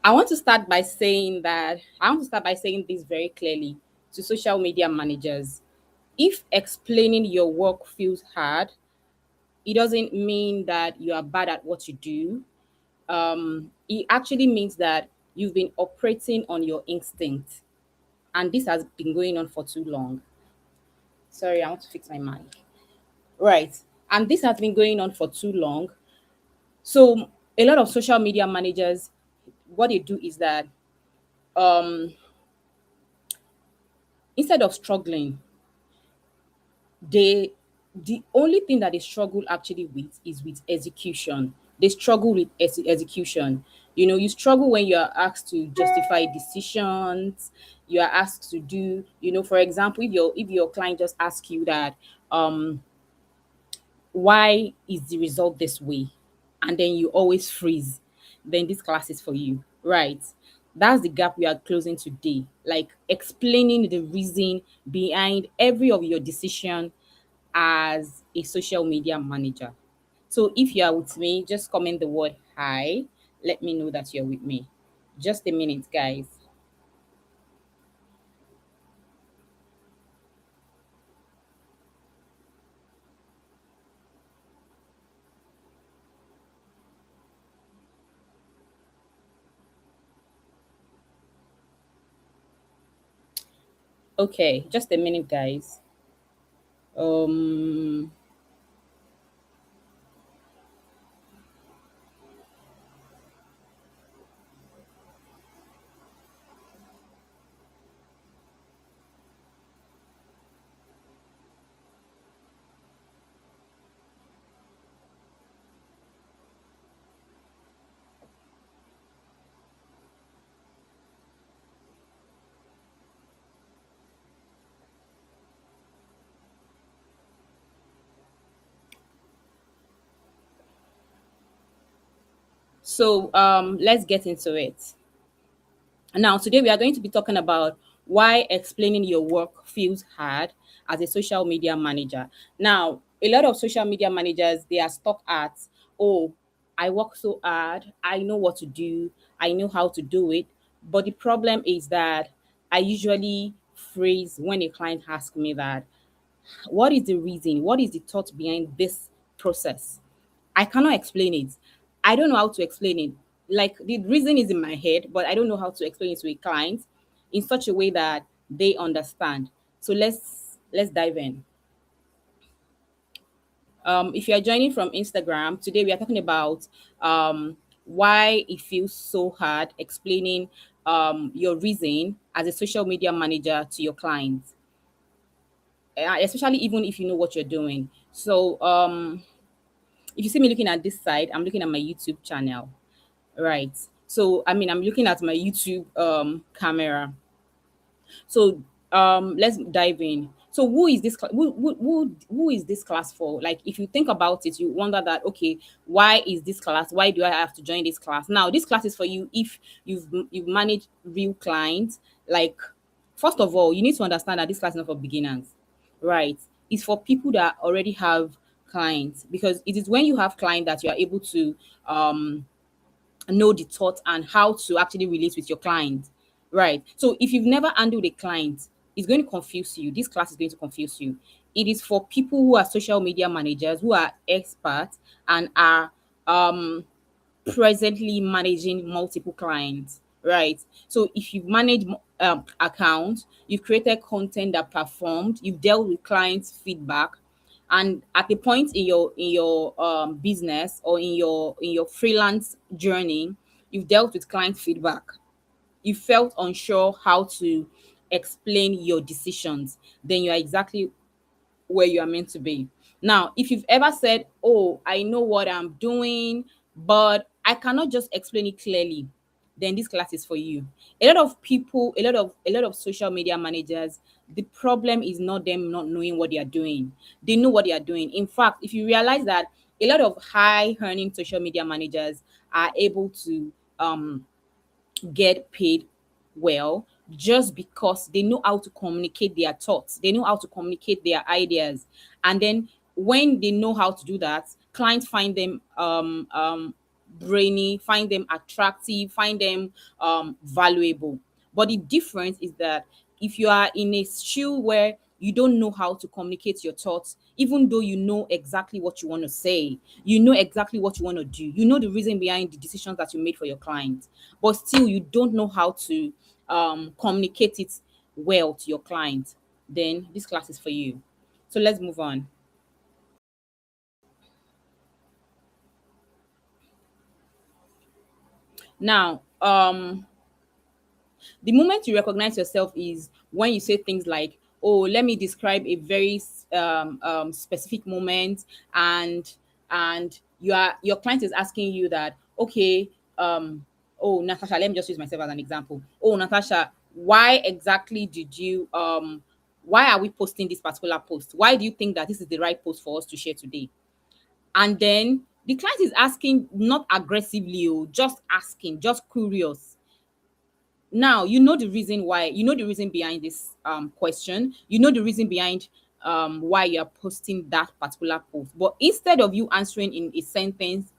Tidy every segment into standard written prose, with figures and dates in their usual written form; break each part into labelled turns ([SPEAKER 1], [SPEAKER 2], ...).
[SPEAKER 1] I want to start by saying this very clearly to social media managers. If explaining your work feels hard, it doesn't mean that you are bad at what you do. It actually means that you've been operating on your instinct, and this has been going on for too long. Sorry, I want to fix my mic. Right. And this has been going on for too long. So a lot of social media managers, what they do is that um, instead of struggling, they the only thing that they struggle actually with is with execution. They struggle with execution. You know, you struggle when you are asked to justify decisions. You are asked to do, for example, if your client just asks you that, why is the result this way, and then you always freeze, then this class is for you, right? That's the gap we are closing today, like explaining the reason behind every of your decision as a social media manager. So if you are with me, just comment the word hi. Let me know that you're with me. Just a minute, guys. Okay, just a minute, guys. um let's get into it. Now, today we are going to be talking about why explaining your work feels hard as a social media manager. Now, a lot of social media managers, they are stuck at, oh, I work so hard, I know what to do, I know how to do it. But the problem is that I usually phrase when a client asks me that, what is the reason? What is the thought behind this process? I cannot explain it. I don't know how to explain it. Like the reason is in my head, but I don't know how to explain it to a client in such a way that they understand. So let's dive in. If you are joining from Instagram, today we are talking about why it feels so hard explaining your reason as a social media manager to your clients, especially even if you know what you're doing. So if you see me looking at this side, I'm looking at my YouTube channel, right? So I mean, I'm looking at my YouTube camera. So let's dive in. So who is this who is this class for? Like if you think about it, you wonder that, okay, why is this class? Why do I have to join this class? Now, this class is for you if you've managed real clients. Like, first of all, you need to understand that this class is not for beginners, right? It's for people that already have clients, because it is when you have clients that you are able to know the thought and how to actually relate with your client, right? So if you've never handled a client, it's going to confuse you. This class is going to confuse you. It is for people who are social media managers, who are experts and are um presently managing multiple clients, right? So if you've managed accounts, you've created content that performed, you've dealt with clients feedback, and at the point in your business or in your freelance journey, you've dealt with client feedback, you felt unsure how to explain your decisions, then you are exactly where you are meant to be. Now, if you've ever said, oh, I know what I'm doing, but I cannot just explain it clearly, then this class is for you. A lot of people, a lot of social media managers, the problem is not them not knowing what they are doing. They know what they are doing. In fact, if you realize that a lot of high earning social media managers are able to get paid well just because they know how to communicate their thoughts, they know how to communicate their ideas. And then when they know how to do that, clients find them brainy, find them attractive, find them valuable. But the difference is that if you are in a shoe where you don't know how to communicate your thoughts, even though you know exactly what you want to say, you know exactly what you want to do, you know the reason behind the decisions that you made for your client, but still you don't know how to communicate it well to your client, then this class is for you. So let's move on. Now, the moment you recognize yourself is when you say things like, oh, let me describe a very specific moment, and your client is asking you that, okay, oh, Natasha, let me just use myself as an example. Oh, Natasha, why exactly did you why are we posting this particular post? Why do you think that this is the right post for us to share today? And then the client is asking, not aggressively, oh, just asking, just curious. Now you know the reason why, you know the reason behind this question, you know the reason behind why you're posting that particular post, but instead of you answering in a sentence,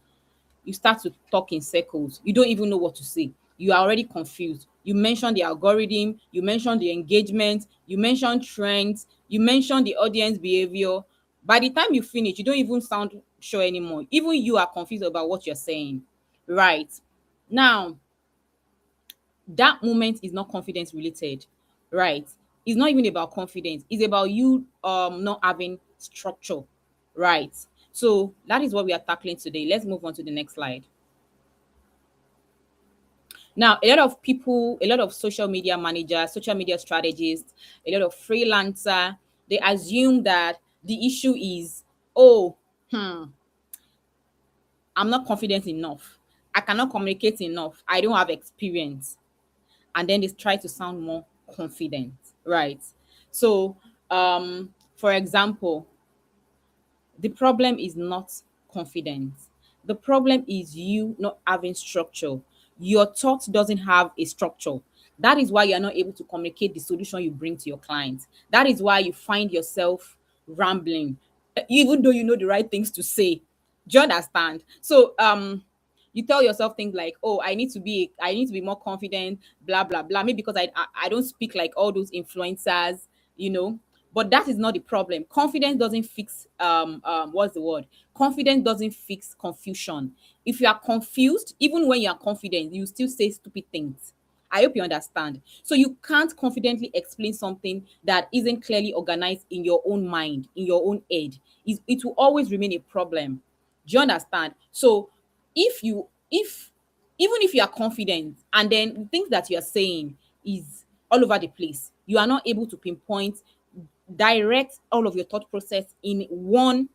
[SPEAKER 1] you start to talk in circles. You don't even know what to say. You are already confused. You mention the algorithm, you mention the engagement, you mention trends, you mention the audience behavior. By the time you finish, you don't even sound sure anymore. Even you are confused about what you're saying. Right. Now, that moment is not confidence related, right? It's not even about confidence, it's about you not having structure, right? So that is what we are tackling today. Let's move on to the next slide. Now, a lot of people, a lot of social media managers, social media strategists, a lot of freelancer, they assume that the issue is, oh, I'm not confident enough, I cannot communicate enough, I don't have experience, and then they try to sound more confident, right? So, for example, the problem is not confidence. The problem is you not having structure. Your thought doesn't have a structure. That is why you're not able to communicate the solution you bring to your client. That is why you find yourself rambling, even though you know the right things to say. Do you understand? So, you tell yourself things like, oh, I need to be more confident, blah blah blah, maybe because I don't speak like all those influencers, you know. But that is not the problem. Confidence doesn't fix what's the word, confidence doesn't fix confusion. If you are confused, even when you are confident, you still say stupid things. I hope you understand. So you can't confidently explain something that isn't clearly organized in your own mind, in your own head. It will always remain a problem. Do you understand? So if even if you are confident and then the things that you are saying is all over the place, you are not able to pinpoint, direct all of your thought process in one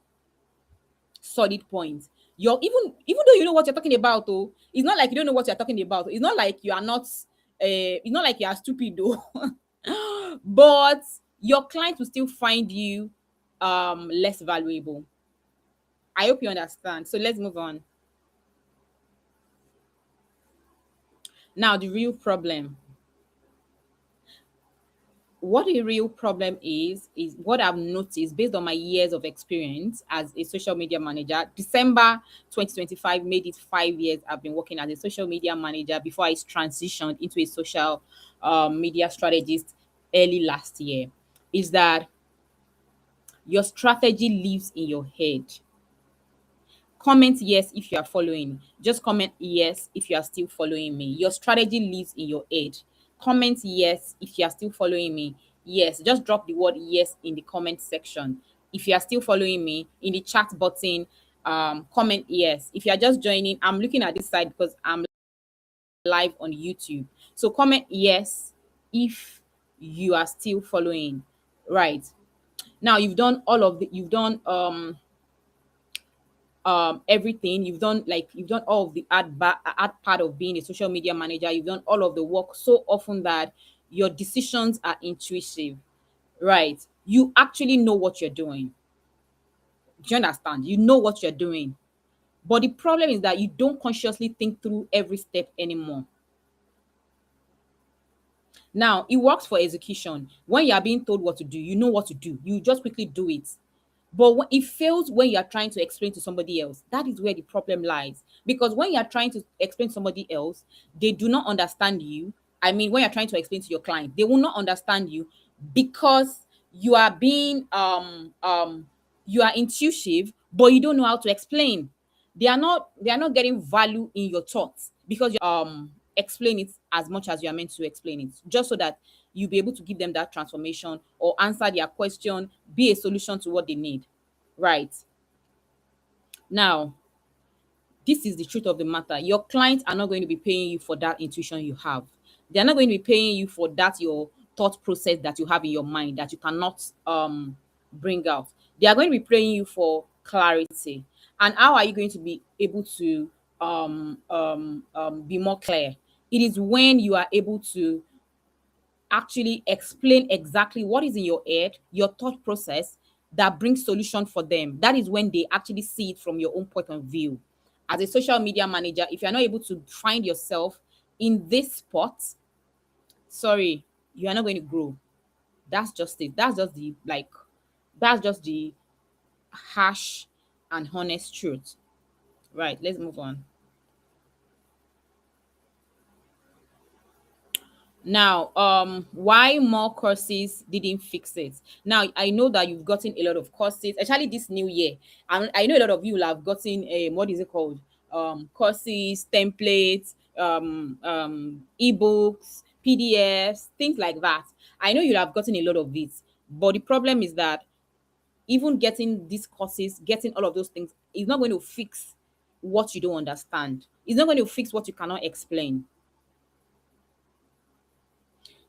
[SPEAKER 1] solid point. You're even though you know what you're talking about, though, it's not like you don't know what you're talking about. It's not like you are not it's not like you are stupid though. But your client will still find you less valuable. I hope you understand. So let's move on. Now, the real problem. What the real problem is what I've noticed based on my years of experience as a social media manager. December 2025 made it 5 years I've been working as a social media manager before I transitioned into a social media strategist early last year. Is that your strategy lives in your head? Comment yes if you are following. Just comment yes if you are still following me. Your strategy lives in your head. Comment yes if you are still following me. Yes, just drop the word yes in the comment section. If you are still following me, in the chat button, comment yes. If you are just joining, I'm looking at this side because I'm live on YouTube. So comment yes if you are still following. Right. Now you've done everything. You've done all of the art part of being a social media manager. You've done all of the work so often that your decisions are intuitive, right? You actually know what you're doing. Do you understand? You know what you're doing, but the problem is that you don't consciously think through every step anymore. Now it works for execution. When you are being told what to do, you know what to do, you just quickly do it. But it fails when you are trying to explain to somebody else. That is where the problem lies. Because when you are trying to explain to somebody else, they do not understand you. I mean, when you're trying to explain to your client, they will not understand you because you are being you are intuitive, but you don't know how to explain. They are not getting value in your thoughts because you explain it as much as you are meant to explain it, just so that you'll be able to give them that transformation or answer their question, be a solution to what they need. Right. Now, this is the truth of the matter. Your clients are not going to be paying you for that intuition you have. They're not going to be paying you for that your thought process that you have in your mind that you cannot bring out. They are going to be paying you for clarity. And how are you going to be able to be more clear? It is when you are able to actually explain exactly what is in your head, your thought process that brings solution for them. That is when they actually see it from your own point of view. As a social media manager, if you're not able to find yourself in this spot, sorry, you are not going to grow. That's just it. That's just the harsh and honest truth. Right, let's move on. Now, why more courses didn't fix it? Now, I know that you've gotten a lot of courses, especially this new year. And I know a lot of you will have gotten what is it called? Courses, templates, ebooks, PDFs, things like that. I know you'll have gotten a lot of it. But the problem is that even getting these courses, getting all of those things is not going to fix what you don't understand. It's not going to fix what you cannot explain.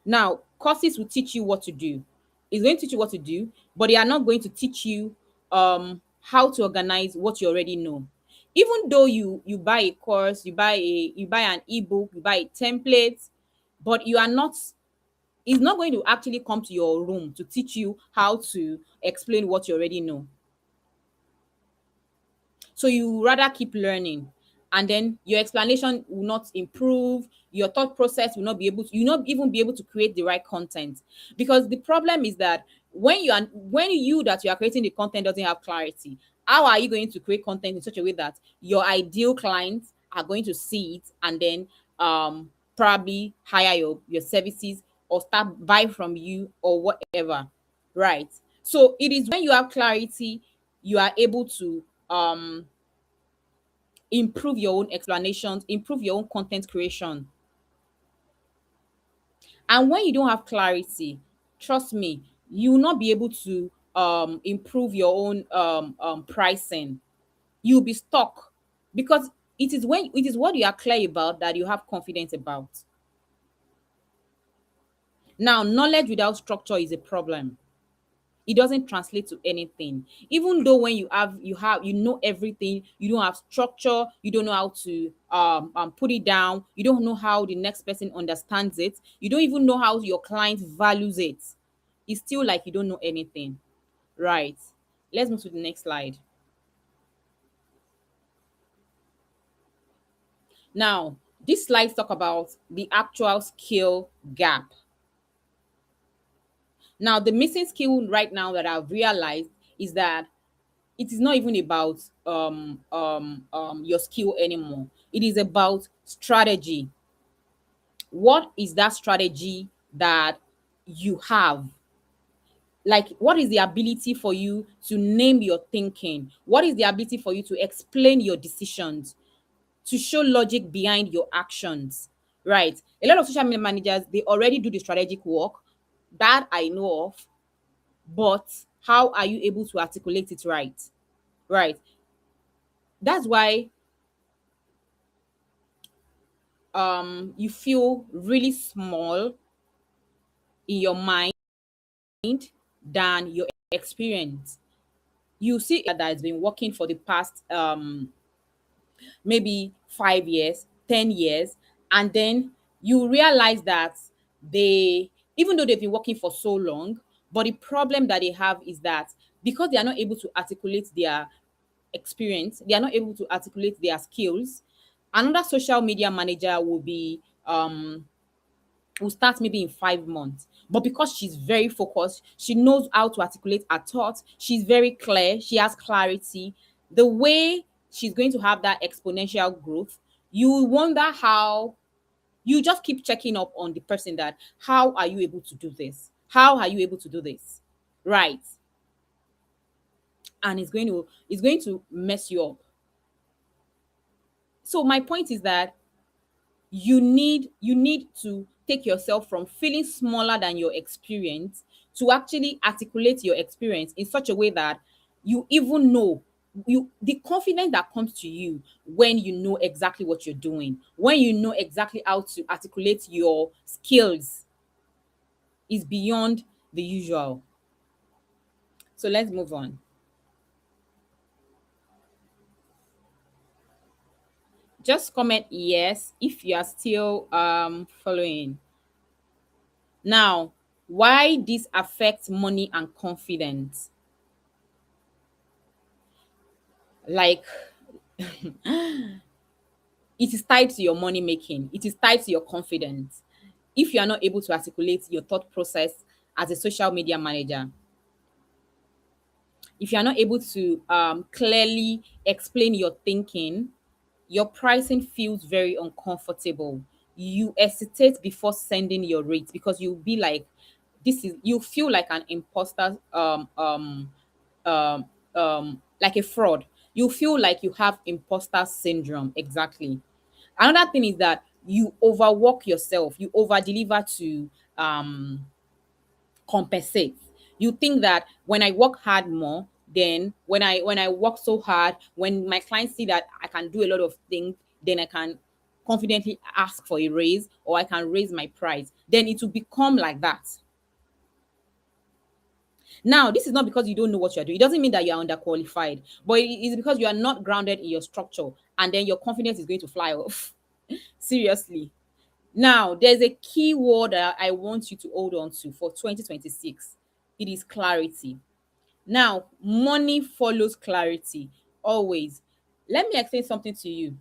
[SPEAKER 1] Now, courses will teach you what to do. It's going to teach you what to do, but they are not going to teach you how to organize what you already know. Even though you buy a course, you buy an ebook, you buy a template, but you are not it's not going to actually come to your room to teach you how to explain what you already know. So you rather keep learning, and then your explanation will not improve, your thought process will not be able to, you not even be able to create the right content. Because the problem is that when you that you are creating the content doesn't have clarity, how are you going to create content in such a way that your ideal clients are going to see it and then probably hire your services or start buy from you or whatever, right? So it is when you have clarity, you are able to improve your own explanations, improve your own content creation. And when you don't have clarity, trust me, you will not be able to improve your own pricing. You'll be stuck because it is what you are clear about that you have confidence about. Now, knowledge without structure is a problem. It doesn't translate to anything. Even though when you know everything, you don't have structure, you don't know how to put it down, you don't know how the next person understands it, you don't even know how your client values it. It's still like you don't know anything. Right. Let's move to the next slide. Now, these slides talk about the actual skill gap. Now, the missing skill right now that I've realized is that it is not even about your skill anymore. It is about strategy. What is that strategy that you have? Like, what is the ability for you to name your thinking? What is the ability for you to explain your decisions, to show logic behind your actions? Right. A lot of social media managers, they already do the strategic work that I know of, but how are you able to articulate it right? Right. That's why you feel really small in your mind than your experience. You see that has been working for the past maybe 5 years, 10 years, and then you realize that they, even though they've been working for so long, but the problem that they have is that because they are not able to articulate their experience, they are not able to articulate their skills. Another social media manager will start maybe in 5 months. But because she's very focused, she knows how to articulate her thoughts, she's very clear, she has clarity. The way she's going to have that exponential growth, you will wonder how. You just keep checking up on the person, that how are you able to do this? How are you able to do this? Right. And it's going to mess you up. So my point is that you need to take yourself from feeling smaller than your experience to actually articulate your experience in such a way that you even know, you the confidence that comes to you when you know exactly what you're doing, when you know exactly how to articulate your skills, is beyond the usual. So let's move on. Just comment yes if you are still following. Now, why this affects money and confidence? Like, it is tied to your money making, it is tied to your confidence. If you are not able to articulate your thought process as a social media manager, if you are not able to clearly explain your thinking, your pricing feels very uncomfortable. You hesitate before sending your rates because you'll be like, this is, you feel like an imposter, like a fraud. You feel like you have imposter syndrome. Exactly. Another thing is that you overwork yourself, you over deliver to um compensate. You think that when I work hard more, then when I work so hard, when my clients see that I can do a lot of things, then I can confidently ask for a raise, or I can raise my price. Then it will become like that. Now, this is not because you don't know what you're doing. It doesn't mean that you are underqualified, but it is because you are not grounded in your structure, and then your confidence is going to fly off. Seriously. Now, there's a key word that I want you to hold on to for 2026. It is clarity. Now, money follows clarity always. Let me explain something to you.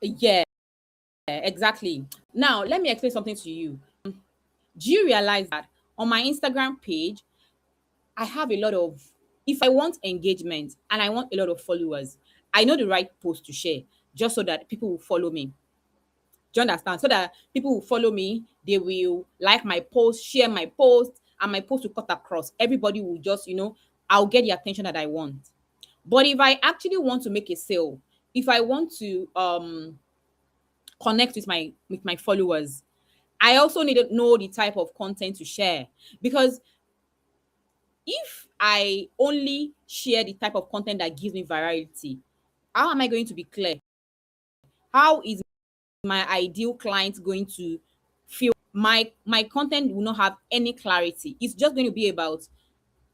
[SPEAKER 1] Yeah, exactly. Now, let me explain something to you. Do you realize that on my Instagram page, I have a lot of, if I want engagement and I want a lot of followers, I know the right post to share just so that people will follow me. Do you understand? So that people will follow me, they will like my post, share my post, and my post will cut across. Everybody will just, I'll get the attention that I want. But if I actually want to make a sale, if I want to connect with my followers, I also need to know the type of content to share. Because if I only share the type of content that gives me virality, how am I going to be clear? How is my ideal client going to feel? My content will not have any clarity. It's just going to be about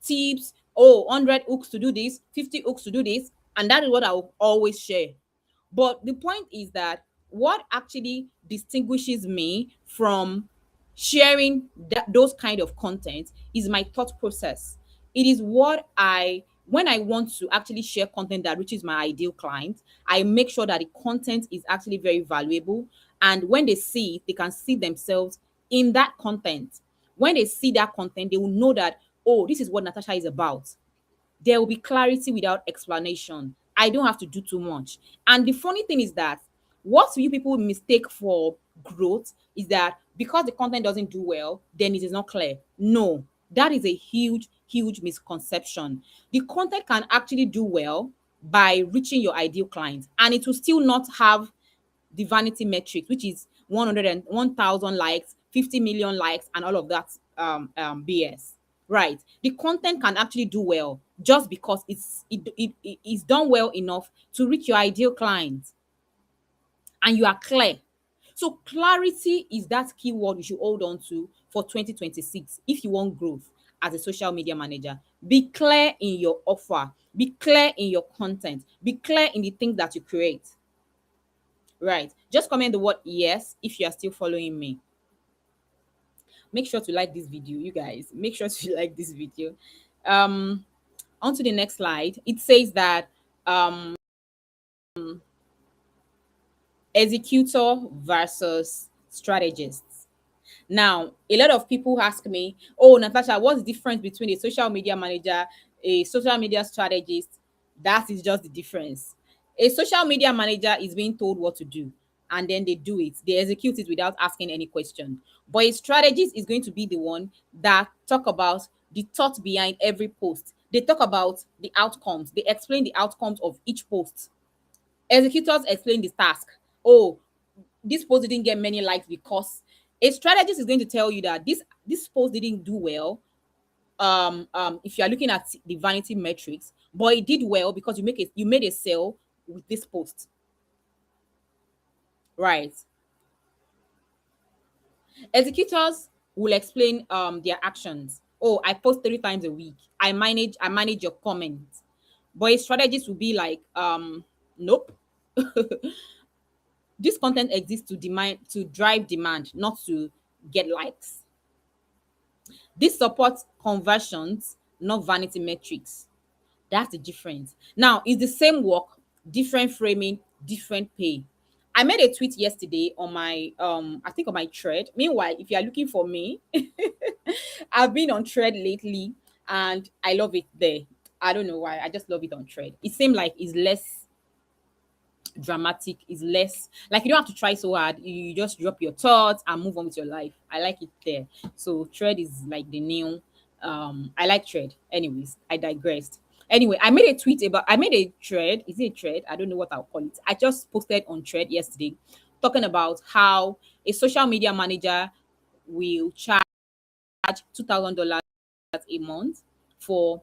[SPEAKER 1] tips, 100 hooks to do this, 50 hooks to do this, and that is what I will always share. But the point is that what actually distinguishes me from sharing those kind of content is my thought process. It is what when I want to actually share content that reaches my ideal client, I make sure that the content is actually very valuable. And when they see it, they can see themselves in that content. When they see that content, they will know that, oh, this is what Natasha is about. There will be clarity without explanation. I don't have to do too much. And the funny thing is that what you people mistake for growth is that because the content doesn't do well, then it is not clear. No, that is a huge, huge misconception. The content can actually do well by reaching your ideal client, and it will still not have the vanity metrics, which is 101,000 likes, 50 million likes, and all of that BS. Right. The content can actually do well just because it is done well enough to reach your ideal client, and you are clear. So clarity is that keyword you should hold on to for 2026 if you want growth as a social media manager. Be clear in your offer, be clear in your content, be clear in the things that you create. Right. Just comment the word yes if you are still following me. Make sure to like this video, you guys. Make sure to like this video. Um, on to the next slide. It says that um executor versus strategist. Now, a lot of people ask me, "Oh, Natasha, what's the difference between a social media manager, a social media strategist?" That is just the difference. A social media manager is being told what to do, and then they do it. They execute it without asking any question. But a strategist is going to be the one that talk about the thought behind every post. They talk about the outcomes. They explain the outcomes of each post. Executors explain the task. Oh, this post didn't get many likes because a strategist is going to tell you that this post didn't do well. If you are looking at the vanity metrics, but it did well because you made a sale with this post, right? Executors will explain their actions. Oh, I post 3 times a week. I manage your comments. But a strategist will be like, nope. This content exists to drive demand, not to get likes. This supports conversions, not vanity metrics. That's the difference. Now, it's the same work, different framing, different pay. I made a tweet yesterday on my I think on my thread. Meanwhile, if you are looking for me, I've been on thread lately and I love it there. I don't know why. I just love it on thread. It seems like it's less dramatic, is less like you don't have to try so hard. You just drop your thoughts and move on with your life. I like it there. So thread is like the new I like thread. Anyways, I digressed. Anyway, I made a thread. Is it a thread? I don't know what I'll call it. I just posted on thread yesterday talking about how a social media manager will charge $2,000 a month for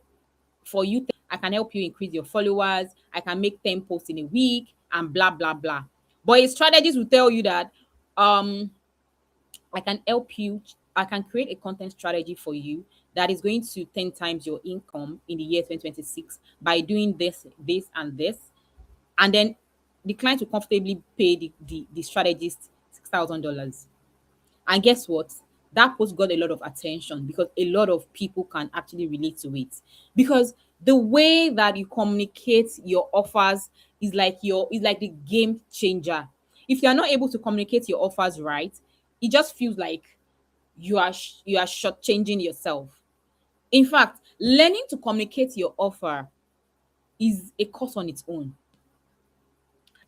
[SPEAKER 1] you. I can help you increase your followers. I can make 10 posts in a week and blah blah blah. But a strategist will tell you that um I can help you. I can create a content strategy for you that is going to 10 times your income in the year 2026 by doing this, and this. And then the client will comfortably pay the strategist $6,000. And guess what? That post got a lot of attention because a lot of people can actually relate to it. Because the way that you communicate your offers is like the game changer. If you are not able to communicate your offers right, it just feels like you are shortchanging yourself. In fact, learning to communicate your offer is a course on its own.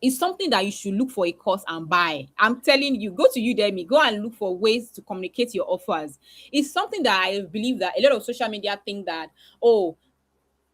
[SPEAKER 1] It's something that you should look for a course and buy. I'm telling you, go to Udemy, go and look for ways to communicate your offers. It's something that I believe that a lot of social media think that, oh,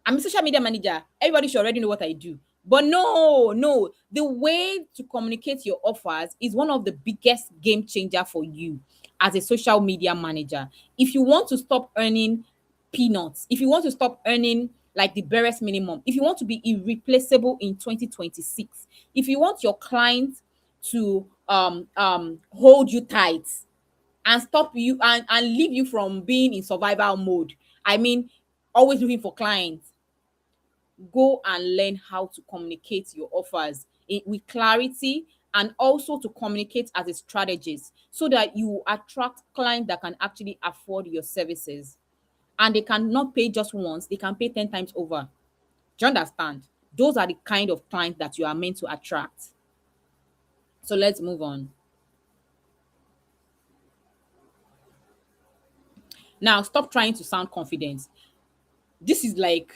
[SPEAKER 1] I'm a social media manager. Everybody should already know what I do. But no, no. The way to communicate your offers is one of the biggest game changer for you as a social media manager. If you want to stop earning peanuts, if you want to stop earning like the barest minimum, if you want to be irreplaceable in 2026, if you want your clients to hold you tight and stop you and leave you from being in survival mode. I mean, always looking for clients, go and learn how to communicate your offers with clarity, and also to communicate as a strategist so that you attract clients that can actually afford your services, and they cannot pay just once, they can pay 10 times over. Do you understand? Those are the kind of clients that you are meant to attract. So let's move on. Now, stop trying to sound confident. This is like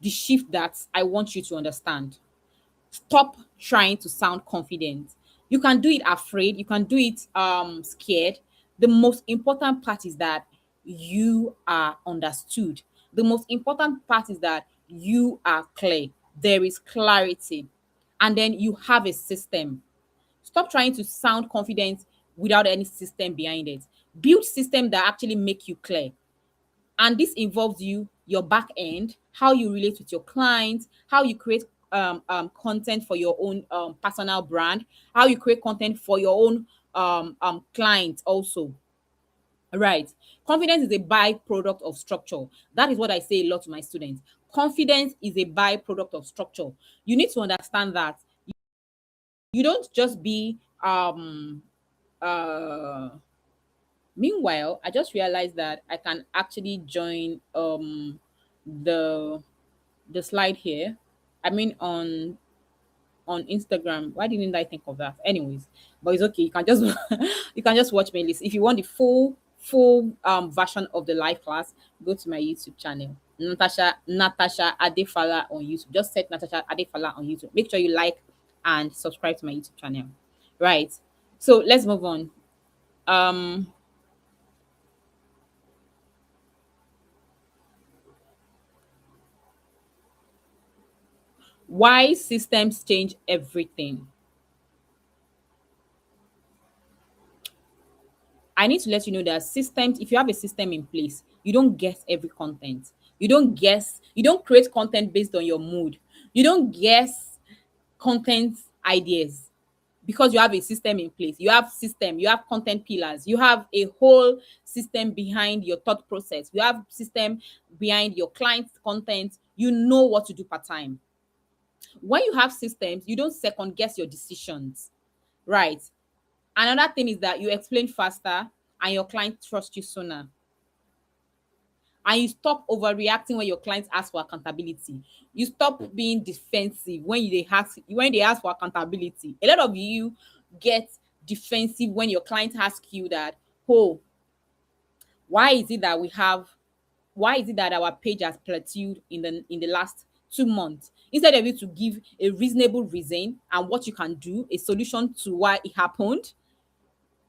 [SPEAKER 1] the shift that I want you to understand. Stop trying to sound confident. You can do it afraid, you can do it scared. The most important part is that you are understood. The most important part is that you are clear. There is clarity. And then you have a system. Stop trying to sound confident without any system behind it. Build system that actually make you clear. And this involves your back end, how you relate with your clients, how you create content for your own personal brand, how you create content for your own clients also. Right. Confidence is a byproduct of structure. That is what I say a lot to my students. Confidence is a byproduct of structure. You need to understand that you don't just be uh meanwhile, I just realized that I can actually join the slide here. I mean on on Instagram. Why didn't I think of that? Anyways, but it's okay. You can just you can just watch my list. If you want the full version of the live class, go to my YouTube channel. Natasha Adefala on YouTube. Just set Natasha Adefala on YouTube. Make sure you like and subscribe to my YouTube channel. Right. So let's move on. Um why systems change everything. I need to let you know that systems, if you have a system in place, you don't guess every content. You don't create content based on your mood. You don't guess content ideas because you have a system in place. You have system, you have content pillars, you have a whole system behind your thought process. You have system behind your client's content. You know what to do per time. When you have systems, you don't second guess your decisions. Right. Another thing is that you explain faster and your client trusts you sooner. And you stop overreacting when your clients ask for accountability. You stop being defensive when they ask for accountability. A lot of you get defensive when your client asks you that, oh, why is it that we have why is it that our page has plateaued in the last 2 months? Instead of you to give a reasonable reason and what you can do, a solution to why it happened,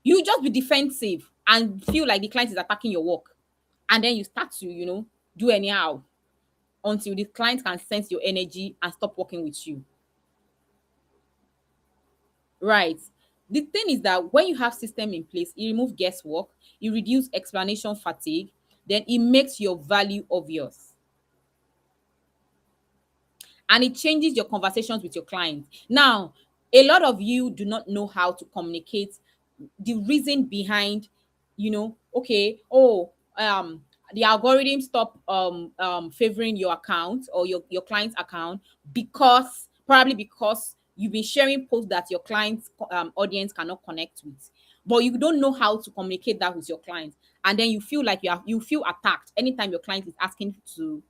[SPEAKER 1] you just be defensive and feel like the client is attacking your work. And then you start to, do anyhow until the client can sense your energy and stop working with you. Right. The thing is that when you have system in place, it remove guesswork, it reduce explanation fatigue, then it makes your value obvious. And it changes your conversations with your clients. Now, a lot of you do not know how to communicate the reason behind, okay, oh, the algorithm stop favoring your account or your client's account because probably because you've been sharing posts that your client's audience cannot connect with, but you don't know how to communicate that with your client, and then you feel like you feel attacked anytime your client is asking to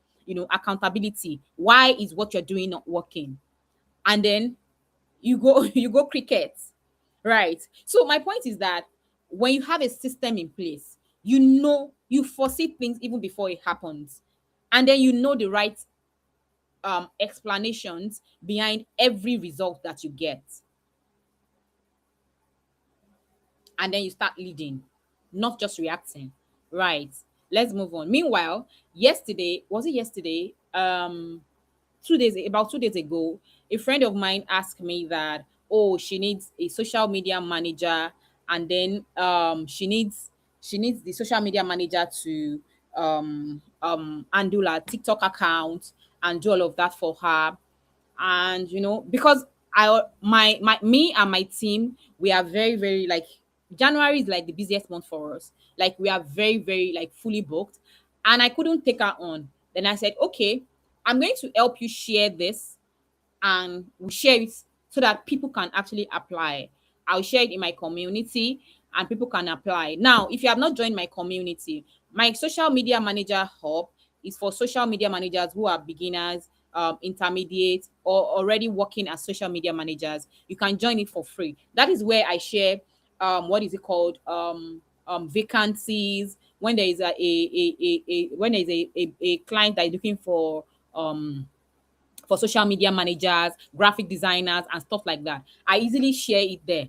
[SPEAKER 1] accountability. Why is what you're doing not working? And then you go you go cricket. Right. So my point is that when you have a system in place, you foresee things even before it happens, and then you know the right explanations behind every result that you get, and then you start leading, not just reacting. Right. Let's move on. Meanwhile, yesterday, was it yesterday? 2 days ago, a friend of mine asked me that, oh, she needs a social media manager, and then she needs the social media manager to handle her TikTok account and do all of that for her. And because I my me and my team, we are very, very, like, January is like the busiest month for us. Like, we are very, very, like, fully booked, and I couldn't take her on. Then I said, okay, I'm going to help you share this, and we share it so that people can actually apply. I'll share it in my community and people can apply. Now, if you have not joined my community, my social media manager hub is for social media managers who are beginners, intermediate, or already working as social media managers. You can join it for free. That is where I share what is it called? Vacancies. When there is when there is a client that is looking for social media managers, graphic designers, and stuff like that. I easily share it there.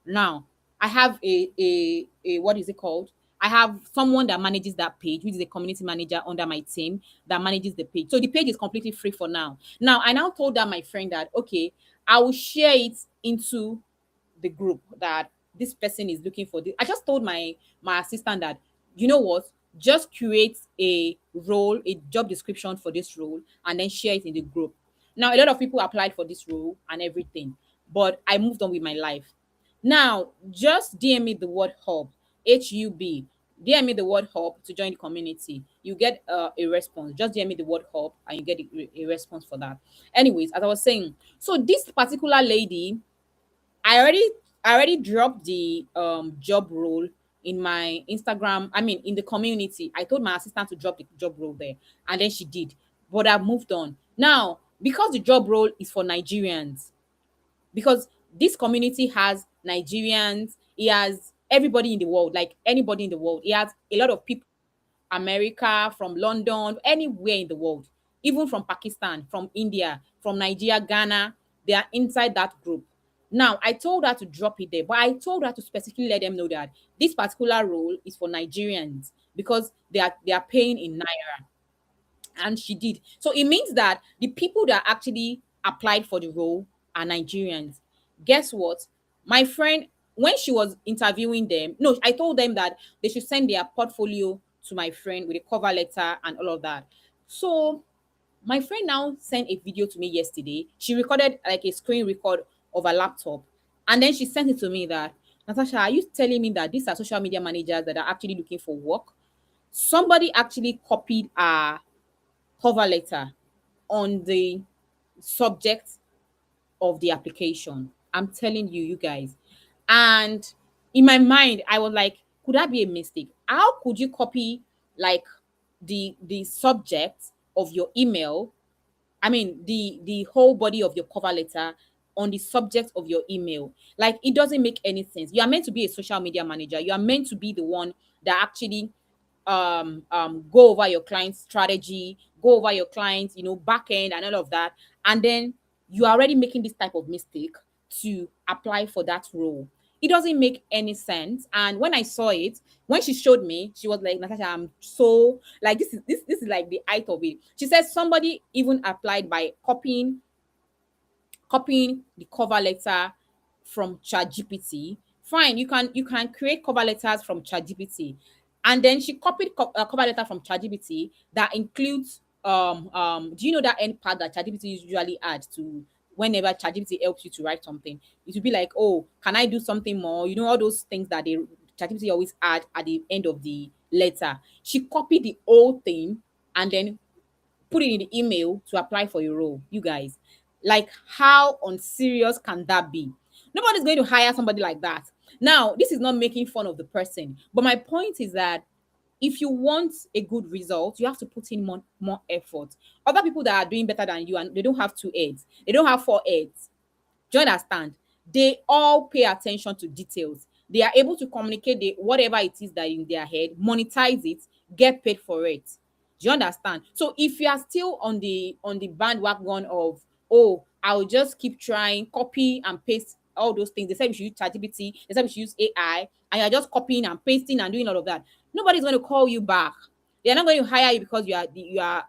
[SPEAKER 1] Now, I have a what is it called? I have someone that manages that page, which is a community manager under my team that manages the page. So the page is completely free for now. Now, I now told that my friend that, okay, I will share it into the group that this person is looking for this. I just told my assistant that, you know what, just create a role, a job description for this role, and then share it in the group. Now, a lot of people applied for this role and everything, but I moved on with my life. Now, just DM me the word hub, HUB. DM me the word hub to join the community. You get a response. Just DM me the word hub and you get a response for that. Anyways, as I was saying, so this particular lady, I already I already dropped the job role in my Instagram. I mean, in the community. I told my assistant to drop the job role there, and then she did. But I've moved on now because the job role is for Nigerians. because this community has Nigerians, he has everybody in the world, like anybody in the world. He has a lot of people, America, from London, anywhere in the world, even from Pakistan, from India, from Nigeria, Ghana, they are inside that group. Now, I told her to drop it there, but I told her to specifically let them know that this particular role is for Nigerians because they are paying in naira, and she did. So it means that the people that actually applied for the role are Nigerians. Guess what? My friend, when she was interviewing them, no, I told them that they should send their portfolio to my friend with a cover letter and all of that. So my friend now sent a video to me yesterday. She recorded like a screen record of a laptop, and then she sent it to me that, Natasha, are you telling me that these are social media managers that are actually looking for work? Somebody actually copied our cover letter on the subject of the application. I'm telling you, you guys. And in my mind, I was like, could that be a mistake? How could you copy like the subject of your email, I mean, the whole body of your cover letter on the subject of your email? Like, it doesn't make any sense. You are meant to be a social media manager. You are meant to be the one that actually go over your client's strategy, go over your client's, back end and all of that. And then you are already making this type of mistake to apply for that role. It doesn't make any sense. And when I saw it, when she showed me, she was like, Natasha, I'm so like this is like the height of it. She says somebody even applied by copying the cover letter from ChatGPT. Fine, you can create cover letters from ChatGPT, and then she copied a cover letter from ChatGPT that includes do you know that end part that ChatGPT usually adds to whenever ChatGPT helps you to write something? It will be like, oh, can I do something more? All those things that they ChatGPT always add at the end of the letter. She copied the whole thing and then put it in the email to apply for your role. You guys, like, how unserious can that be? Nobody's going to hire somebody like that. Now, this is not making fun of the person, but my point is that if you want a good result, you have to put in more effort. Other people that are doing better than you, and they don't have 2 heads, they don't have 4 heads. Do you understand? They all pay attention to details. They are able to communicate whatever it is that in their head, monetize it, get paid for it. Do you understand? So if you are still on the bandwagon of, oh, I'll just keep trying, copy and paste all those things. They said we should use ChatGPT, they said we should use AI, and you're just copying and pasting and doing all of that. Nobody's going to call you back. They're not going to hire you because they're not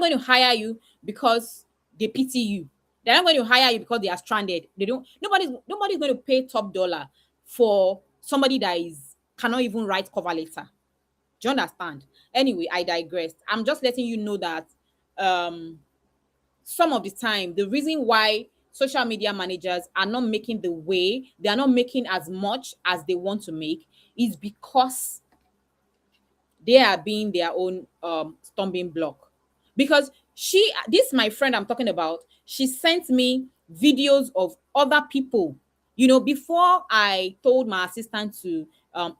[SPEAKER 1] going to hire you because they pity you. They're not going to hire you because they are stranded. They don't. Nobody's going to pay top dollar for somebody that is cannot even write cover letter. Do you understand? Anyway, I digressed. I'm just letting you know that um some of the time the reason why social media managers are not making they are not making as much as they want to make is because they are being their own stumbling block. Because this my friend I'm talking about, she sent me videos of other people. Before I told my assistant to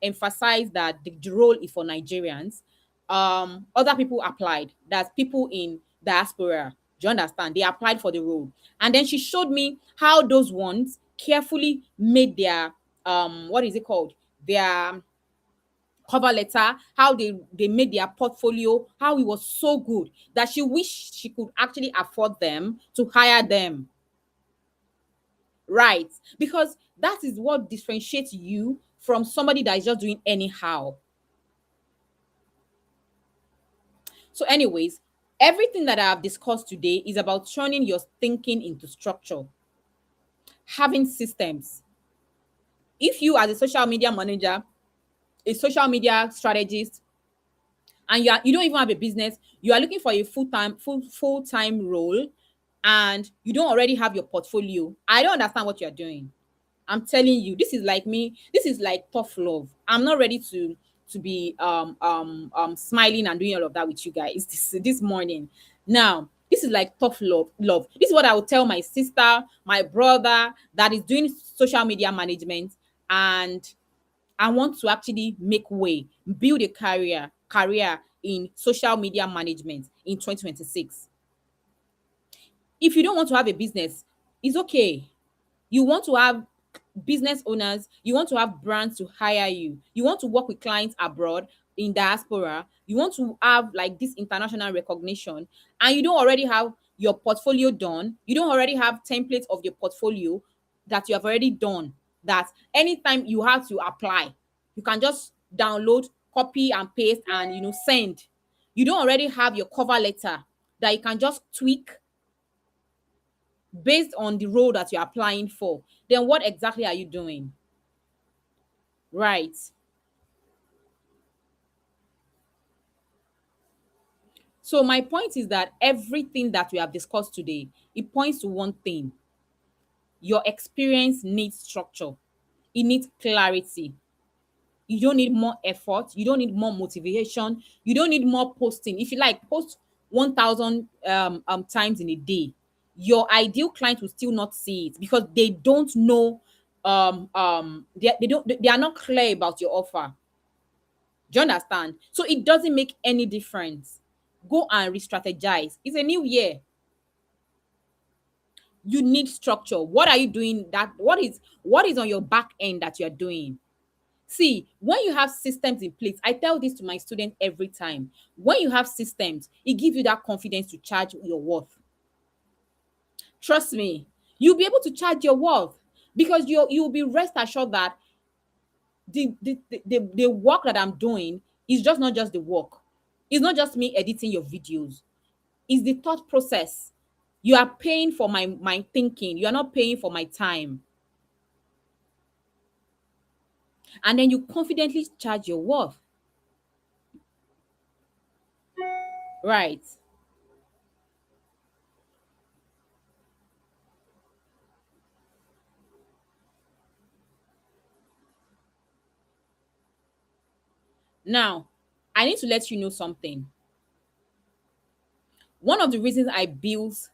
[SPEAKER 1] emphasize that the role is for Nigerians, other people applied. That's people in diaspora. Do you understand? They applied for the role. And then she showed me how those ones carefully made their what is it called? Their cover letter, how they made their portfolio, how it was so good that she wished she could actually afford them to hire them. Right? Because that is what differentiates you from somebody that is just doing anyhow. So, anyways, everything that I have discussed today is about turning your thinking into structure, having systems. If you, as a social media manager, a social media strategist, and you don't even have a business, you are looking for a full-time role, and you don't already have your portfolio, I don't understand what you're doing. I'm telling you, this is like me, this is like tough love. I'm not ready to be smiling and doing all of that with you guys this morning. Now, this is like tough love. This is what I would tell my sister, my brother that is doing social media management, and I want to actually make way, build a career in social media management in 2026. If you don't want to have a business, It's okay. You want to have business owners, you want to have brands to hire you, you want to work with clients abroad, in diaspora, you want to have like this international recognition, and you don't already have your portfolio done, you don't already have templates of your portfolio that you have already done, that anytime you have to apply, you can just download, copy and paste, and send. You don't already have your cover letter that you can just tweak based on the role that you're applying for. Then what exactly are you doing? Right. So my point is that everything that we have discussed today, it points to one thing. Your experience needs structure. It needs clarity. You don't need more effort. You don't need more motivation. You don't need more posting. If you like, post 1,000 times in a day. Your ideal client will still not see it because they don't know. They are not clear about your offer. Do you understand? So it doesn't make any difference. Go and re-strategize. It's a new year. You need structure. What are you doing? What is on your back end that you're doing? See, when you have systems in place, I tell this to my students every time. When you have systems, it gives you that confidence to charge your worth. Trust me, you'll be able to charge your worth because you'll be rest assured that the work that I'm doing is just not just the work. It's not just me editing your videos. It's the thought process. You are paying for my thinking. You are not paying for my time. And then you confidently charge your worth. Right. Now, I need to let you know something. One of the reasons I built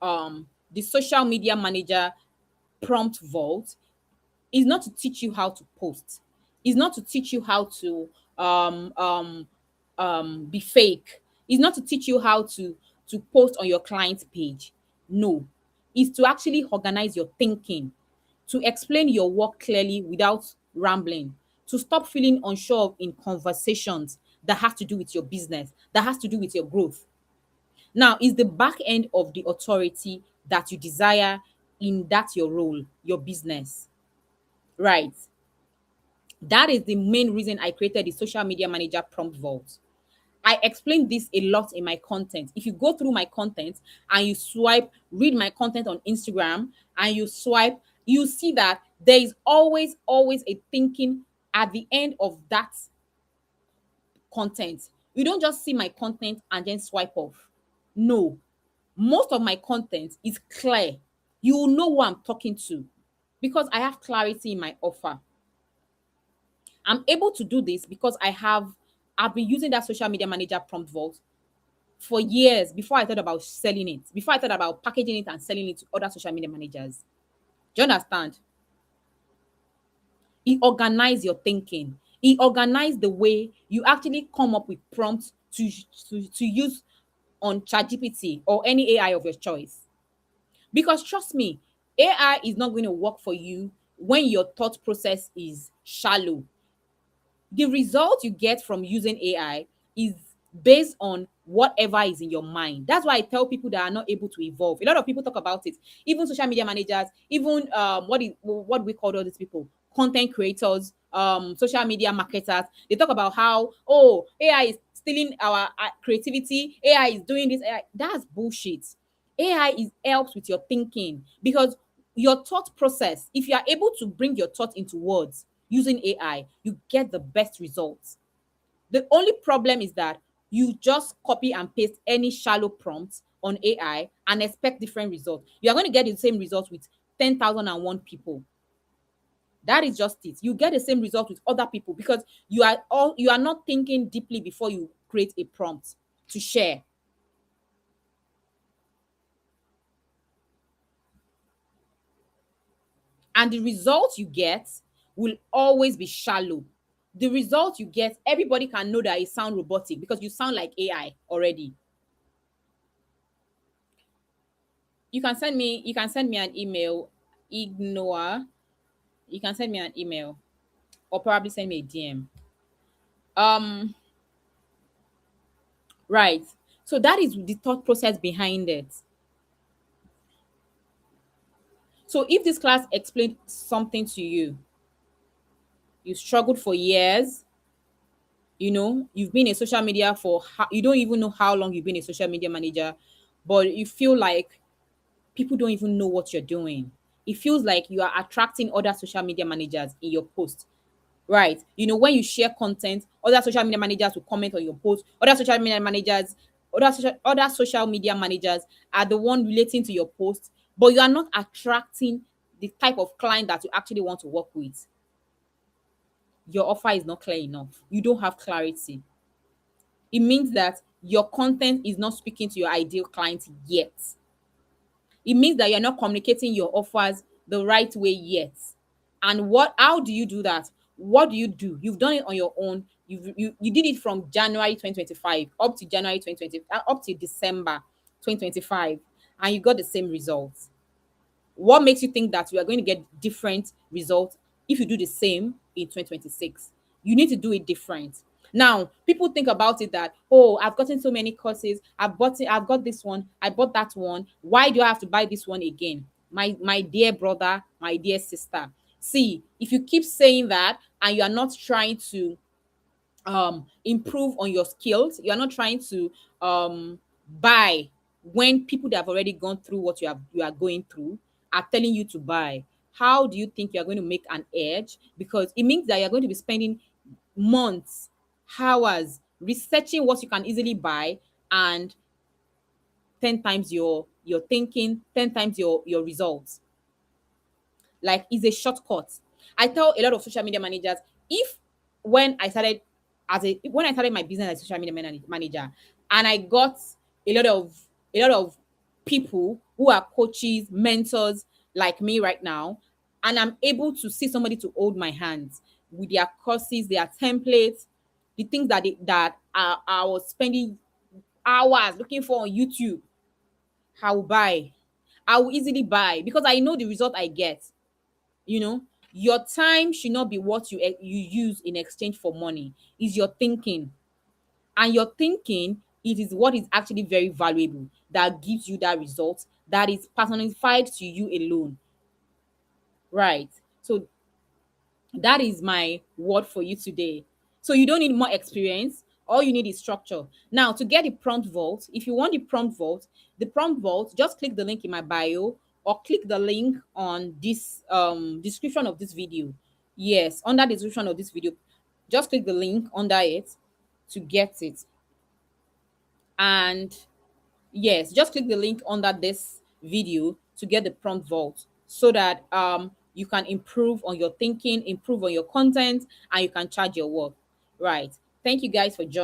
[SPEAKER 1] the social media manager prompt vault is not to teach you how to post. It's not to teach you how to be fake. It's not to teach you how to post on your client's page. No, it's to actually organize your thinking, to explain your work clearly without rambling, to stop feeling unsure in conversations that has to do with your business, that has to do with your growth. Now, is the back end of the authority that you desire in that your role, your business. Right. That is the main reason I created the social media manager prompt vault. I explain this a lot in my content. If you go through my content and you swipe, read my content on Instagram and you swipe, you see that there is always a thinking at the end of that content. You don't just see my content and then swipe off. No, most of my content is clear. You will know who I'm talking to because I have clarity in my offer. I'm able to do this because I've been using that social media manager prompt vault for years before I thought about selling it, before I thought about packaging it and selling it to other social media managers. Do you understand? It organize your thinking. It organize the way you actually come up with prompts to use on ChatGPT or any AI of your choice. Because trust me, AI is not going to work for you when your thought process is shallow. The result you get from using AI is based on whatever is in your mind. That's why I tell people that are not able to evolve. A lot of people talk about it, even social media managers, even what we call all these people, content creators, social media marketers. They talk about how AI is stealing our creativity. AI is doing this. AI. That's bullshit. AI is helps with your thinking because your thought process, if you are able to bring your thought into words using AI, you get the best results. The only problem is that you just copy and paste any shallow prompt on AI and expect different results. You are going to get the same results with 10,001 people. That is just it. You get the same result with other people because you are not thinking deeply before you create a prompt to share. And the results you get will always be shallow. The result you get, everybody can know that it sound robotic because you sound like AI already. You can send me an email, ignore. You can send me an email or probably send me a DM. Um, right. So that is the thought process behind it. So if this class explained something to you, you struggled for years, you've been in social media for you don't even know how long you've been a social media manager, but you feel like people don't even know what you're doing. It feels like you are attracting other social media managers in your post. Right. When you share content, other social media managers will comment on your post. Other social media managers are the one relating to your post, but you are not attracting the type of client that you actually want to work with. Your offer is not clear enough. You don't have clarity. It means that your content is not speaking to your ideal client yet. It means that you're not communicating your offers the right way yet. And how do you do that? What do you do? You've done it on your own. You did it from January 2025 up to January 2020, up to December 2025, and you got the same results. What makes you think that you are going to get different results if you do the same in 2026? You need to do it different. Now, people think about it that, oh, I've gotten so many courses, I've got this one, I bought that one. Why do I have to buy this one again? My dear brother, my dear sister. See, if you keep saying that and you are not trying to improve on your skills, you are not trying to buy when people that have already gone through what you are going through are telling you to buy. How do you think you're going to make an edge? Because it means that you're going to be spending months, hours researching what you can easily buy, and 10 times your thinking, 10 times your results. Like, it's a shortcut. I tell a lot of social media managers, if when I started when I started my business as a social media manager, and I got a lot of people who are coaches, mentors like me right now, and I'm able to see somebody to hold my hands with their courses, their templates, the things I was spending hours looking for on YouTube. I will buy. I will easily buy because I know the result I get. you know your time should not be what you use in exchange for money. Is your thinking. And your thinking, it is what is actually very valuable, that gives you that result, that is personified to you alone. Right. So that is my word for you today. So you don't need more experience. All you need is structure. Now, to get the prompt vault, if you want the prompt vault, just click the link in my bio or click the link on this description of this video. Yes, under the description of this video, just click the link under it to get it. And yes, just click the link under this video to get the prompt vault so that you can improve on your thinking, improve on your content, and you can charge your work. Right. Thank you guys for joining.